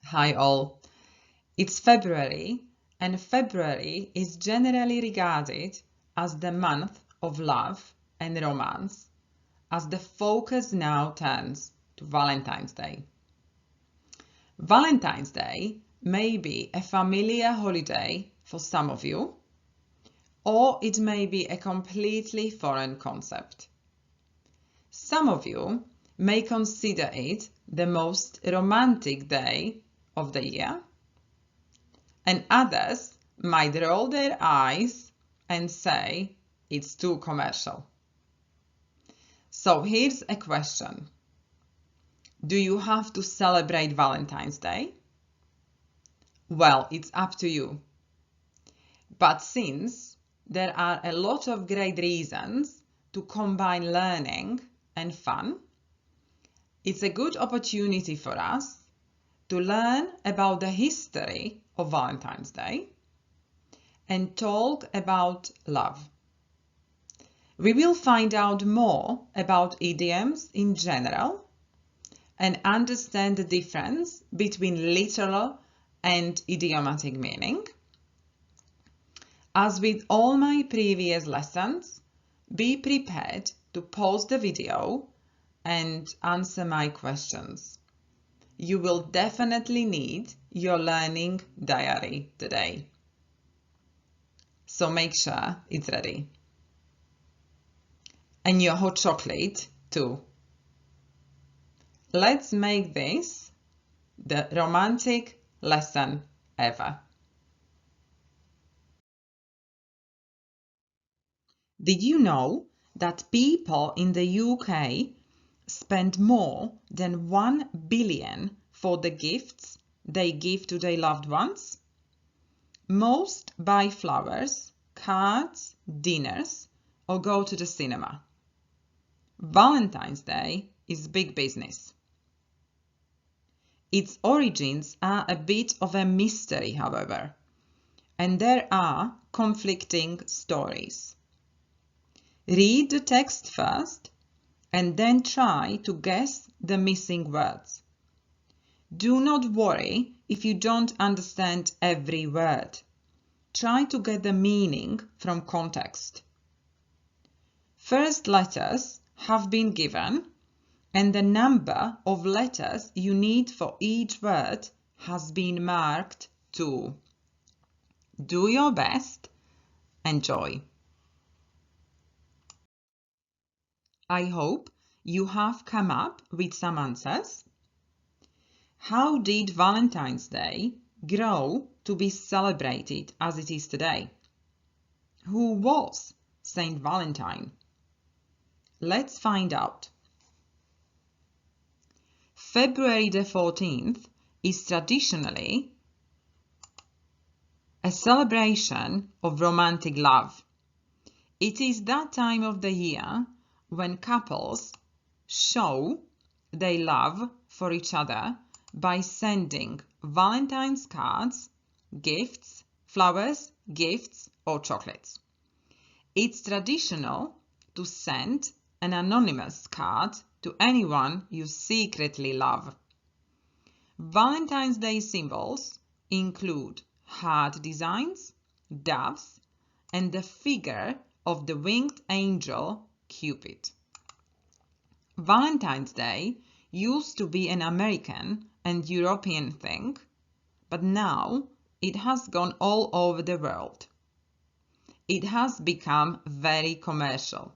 Hi all. It's February, and February is generally regarded as the month of love and romance, as the focus now turns to Valentine's Day. Valentine's Day may be a familiar holiday for some of you, or it may be a completely foreign concept. Some of you may consider it the most romantic day of the year, and others might roll their eyes and say it's too commercial. So here's a question. Do you have to celebrate Valentine's Day? Well, it's up to you. But since there are a lot of great reasons to combine learning and fun, it's a good opportunity for us to learn about the history of Valentine's Day and talk about love. We will find out more about idioms in general and understand the difference between literal and idiomatic meaning. As with all my previous lessons, be prepared to pause the video and answer my questions. You will definitely need your learning diary today. So make sure it's ready. And your hot chocolate too. Let's make this the romantic lesson ever. Did you know that people in the UK spend more than 1 billion for the gifts they give to their loved ones? Most buy flowers, cards, dinners, or go to the cinema. Valentine's Day is big business. Its origins are a bit of a mystery, however, and there are conflicting stories. Read the text first and then try to guess the missing words. Do not worry if you don't understand every word. Try to get the meaning from context. First letters have been given, and the number of letters you need for each word has been marked too. Do your best. Enjoy. I hope you have come up with some answers. How did Valentine's Day grow to be celebrated as it is today? Who was Saint Valentine? Let's find out. February the 14th is traditionally a celebration of romantic love. It is that time of the year when couples show their love for each other by sending Valentine's cards, gifts, flowers, gifts, or chocolates. It's traditional to send an anonymous card to anyone you secretly love. Valentine's Day symbols include heart designs, doves, and the figure of the winged angel Cupid. Valentine's Day used to be an American and European thing, but now it has gone all over the world. It has become very commercial.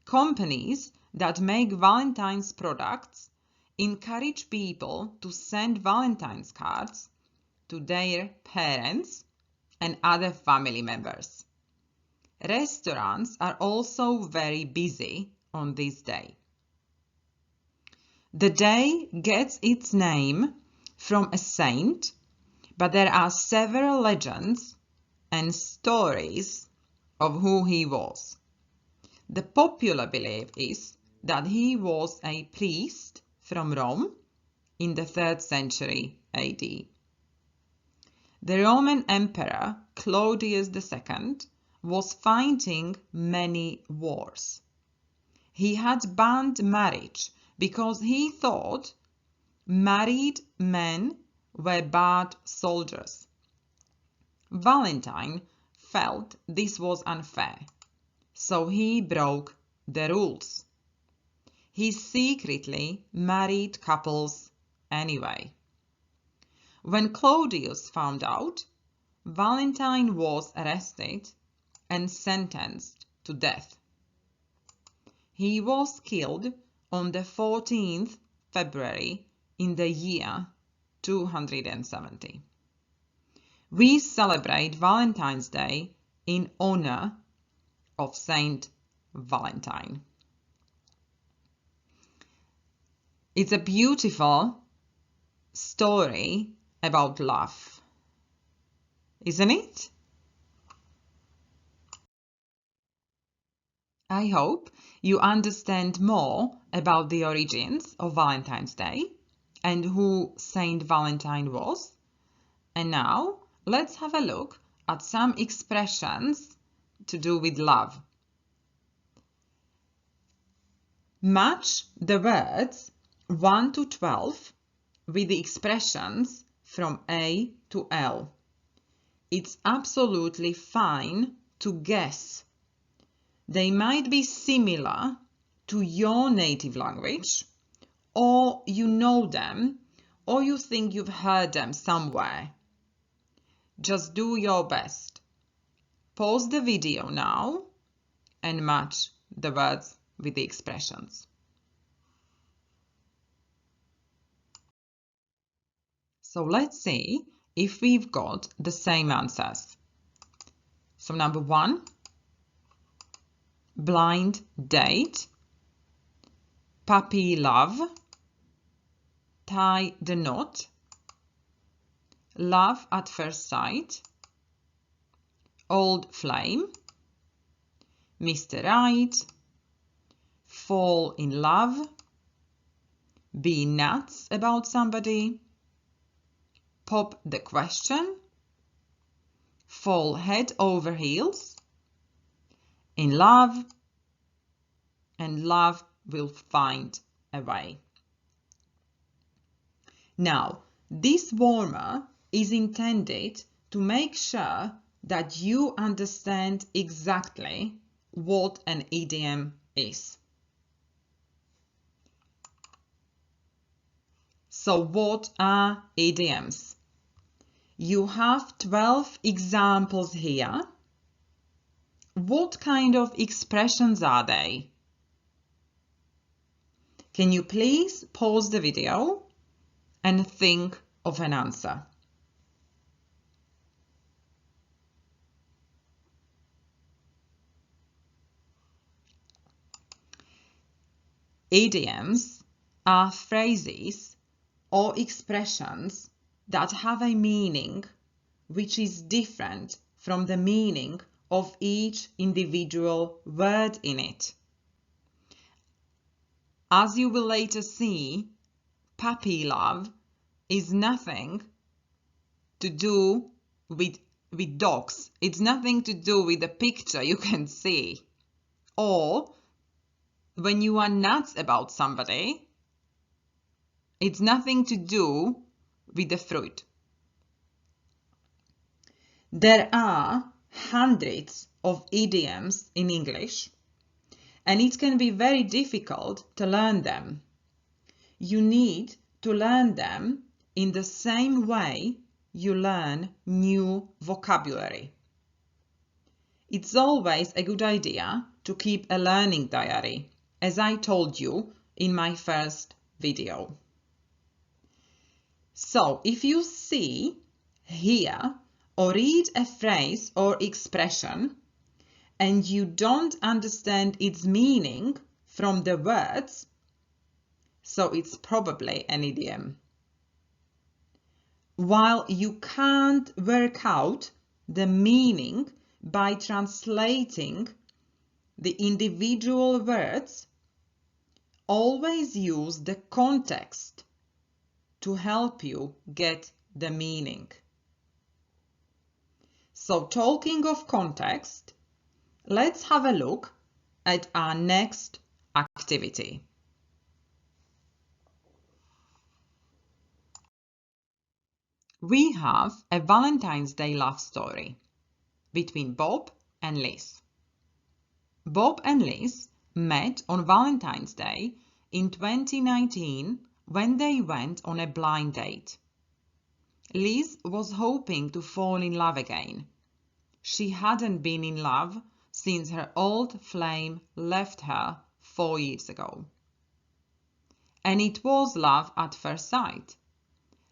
Companies that make Valentine's products encourage people to send Valentine's cards to their parents and other family members. Restaurants are also very busy on this day. The day gets its name from a saint, but there are several legends and stories of who he was. The popular belief is that he was a priest from Rome in the 3rd century AD. The Roman Emperor Claudius II was fighting many wars. He had banned marriage because he thought married men were bad soldiers. Valentine felt this was unfair, so he broke the rules. He secretly married couples anyway. When Claudius found out, Valentine was arrested and sentenced to death. He was killed on the 14th February in the year 270. We celebrate Valentine's Day in honor of Saint Valentine. It's a beautiful story about love, isn't it? I hope you understand more about the origins of Valentine's Day and who Saint Valentine was. And now let's have a look at some expressions to do with love. Match the words 1 to 12 with the expressions from A to L. It's absolutely fine to guess. They might be similar to your native language, or you know them, or you think you've heard them somewhere. Just do your best. Pause the video now and match the words with the expressions. So let's see if we've got the same answers. So number 1, blind date, puppy love, tie the knot, love at first sight, old flame, Mr. Right, fall in love, be nuts about somebody, pop the question, fall head over heels, in love, and love will find a way. Now, this warmer is intended to make sure that you understand exactly what an idiom is. So what are idioms? You have 12 examples here. What kind of expressions are they? Can you please pause the video and think of an answer? Idioms are phrases or expressions that have a meaning which is different from the meaning of each individual word in it. As you will later see, puppy love is nothing to do with dogs. It's nothing to do with the picture you can see. Or when you are nuts about somebody, it's nothing to do with the fruit. There are hundreds of idioms in English, and it can be very difficult to learn them. You need to learn them in the same way you learn new vocabulary. It's always a good idea to keep a learning diary, as I told you in my first video. So, if you see, hear, or read a phrase or expression and you don't understand its meaning from the words, so it's probably an idiom. While you can't work out the meaning by translating the individual words, always use the context to help you get the meaning. So, talking of context, let's have a look at our next activity. We have a Valentine's Day love story between Bob and Liz. Bob and Liz met on Valentine's Day in 2019 when they went on a blind date. Liz was hoping to fall in love again. She hadn't been in love since her old flame left her 4 years ago. And it was love at first sight.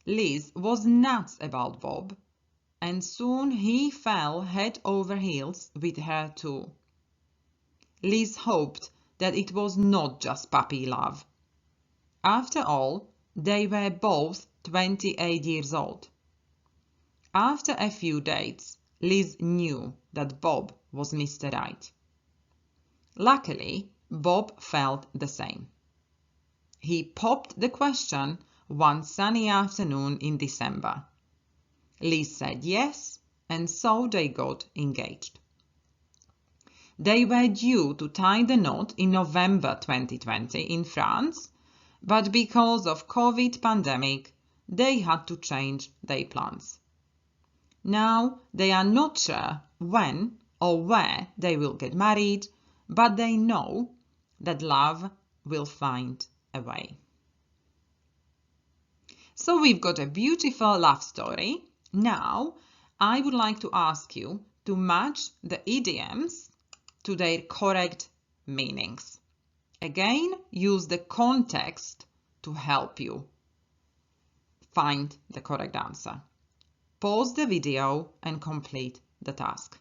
Liz was nuts about Bob, and soon he fell head over heels with her too. Liz hoped that it was not just puppy love. After all, they were both 28 years old. After a few dates, Liz knew that Bob was Mr. Right. Luckily, Bob felt the same. He popped the question one sunny afternoon in December. Liz said yes, and so they got engaged. They were due to tie the knot in November 2020 in France, but because of COVID pandemic, they had to change their plans. Now they are not sure when or where they will get married, but they know that love will find a way. So we've got a beautiful love story. Now I would like to ask you to match the idioms to their correct meanings. Again, use the context to help you find the correct answer. Pause the video and complete the task.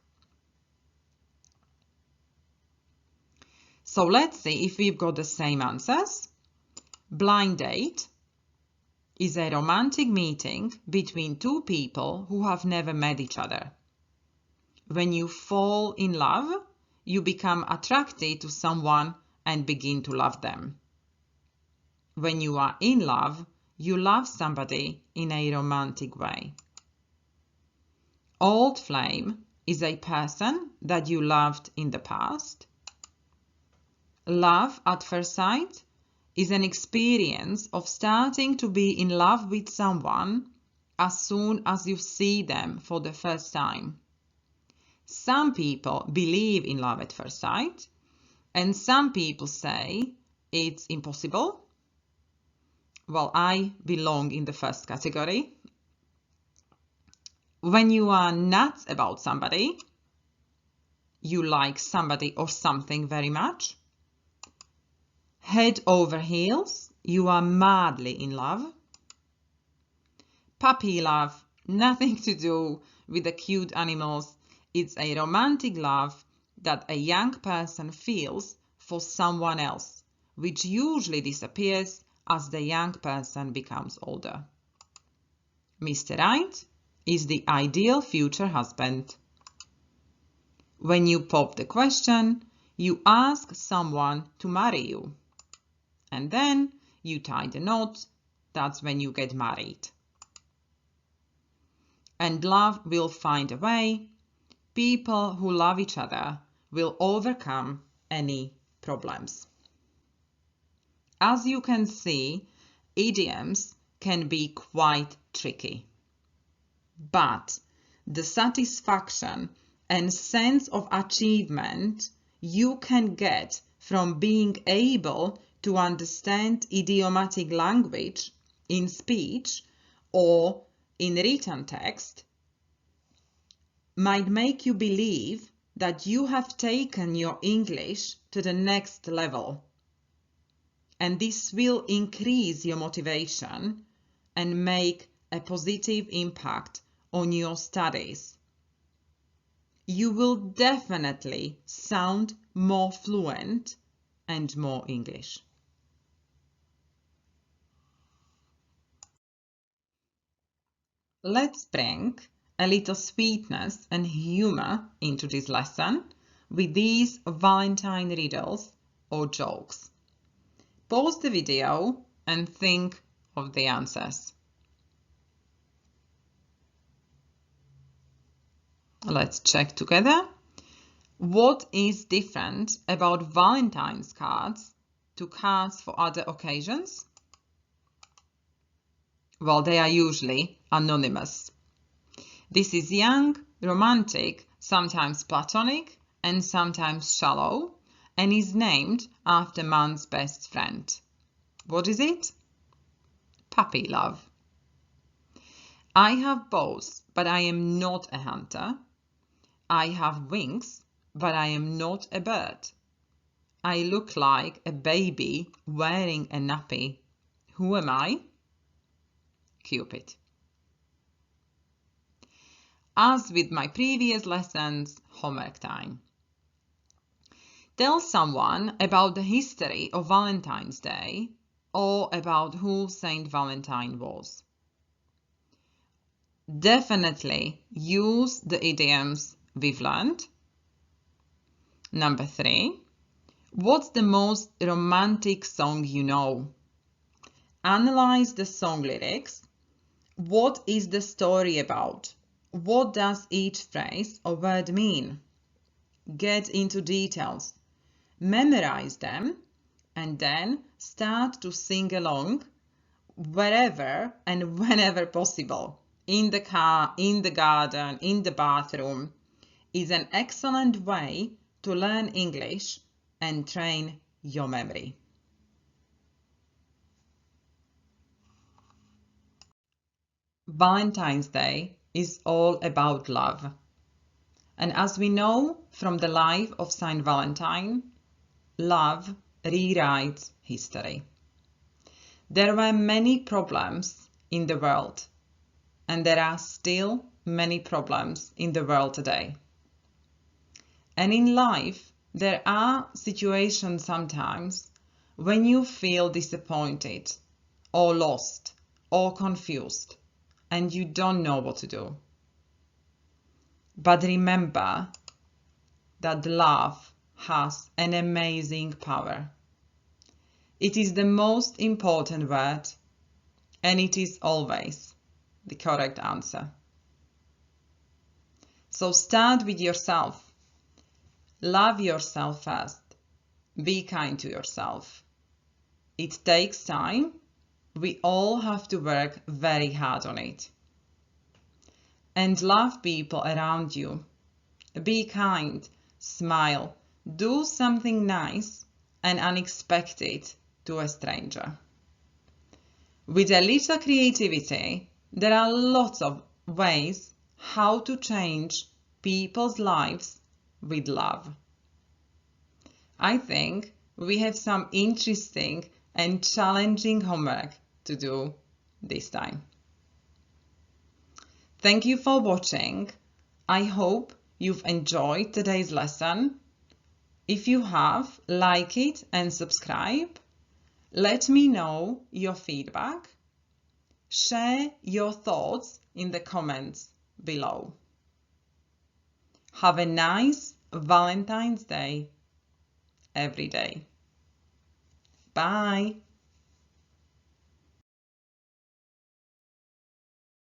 So let's see if we've got the same answers. Blind date is a romantic meeting between two people who have never met each other. When you fall in love, you become attracted to someone and begin to love them. When you are in love, you love somebody in a romantic way. Old flame is a person that you loved in the past. Love at first sight is an experience of starting to be in love with someone as soon as you see them for the first time. Some people believe in love at first sight, and some people say it's impossible. Well, I belong in the first category. When you are nuts about somebody, you like somebody or something very much. Head over heels, you are madly in love. Puppy love, nothing to do with the cute animals. It's a romantic love that a young person feels for someone else, which usually disappears as the young person becomes older. Mr. Right is the ideal future husband. When you pop the question, you ask someone to marry you. And then you tie the knot. That's when you get married. And love will find a way. People who love each other will overcome any problems. As you can see, idioms can be quite tricky. But the satisfaction and sense of achievement you can get from being able to understand idiomatic language in speech or in written text might make you believe that you have taken your English to the next level. And this will increase your motivation and make a positive impact on your studies. You will definitely sound more fluent and more English. Let's bring a little sweetness and humor into this lesson with these Valentine riddles or jokes. Pause the video and think of the answers. Let's check together. What is different about Valentine's cards to cards for other occasions? Well, they are usually anonymous. This is young, romantic, sometimes platonic, and sometimes shallow, and is named after man's best friend. What is it? Puppy love. I have bows, but I am not a hunter. I have wings, but I am not a bird. I look like a baby wearing a nappy. Who am I? Cupid. As with my previous lessons, homework time. Tell someone about the history of Valentine's Day or about who Saint Valentine was. Definitely use the idioms we've learned. Number 3. What's the most romantic song you know? Analyze the song lyrics. What is the story about? What does each phrase or word mean? Get into details. Memorize them and then start to sing along wherever and whenever possible. In the car, in the garden, in the bathroom is an excellent way to learn English and train your memory. Valentine's Day is all about love. And as we know from the life of Saint Valentine, love rewrites history. There were many problems in the world, and there are still many problems in the world today. And in life, there are situations sometimes when you feel disappointed or lost or confused and you don't know what to do. But remember that love has an amazing power. It is the most important word, and it is always the correct answer. So start with yourself. Love yourself first. Be kind to yourself. It takes time. We all have to work very hard on it. And love people around you. Be kind, smile, do something nice and unexpected to a stranger. With a little creativity, there are lots of ways how to change people's lives with love. I think we have some interesting and challenging homework to do this time. Thank you for watching. I hope you've enjoyed today's lesson. If you have, like it and subscribe. Let me know your feedback. Share your thoughts in the comments below. Have a nice Valentine's Day every day. Bye.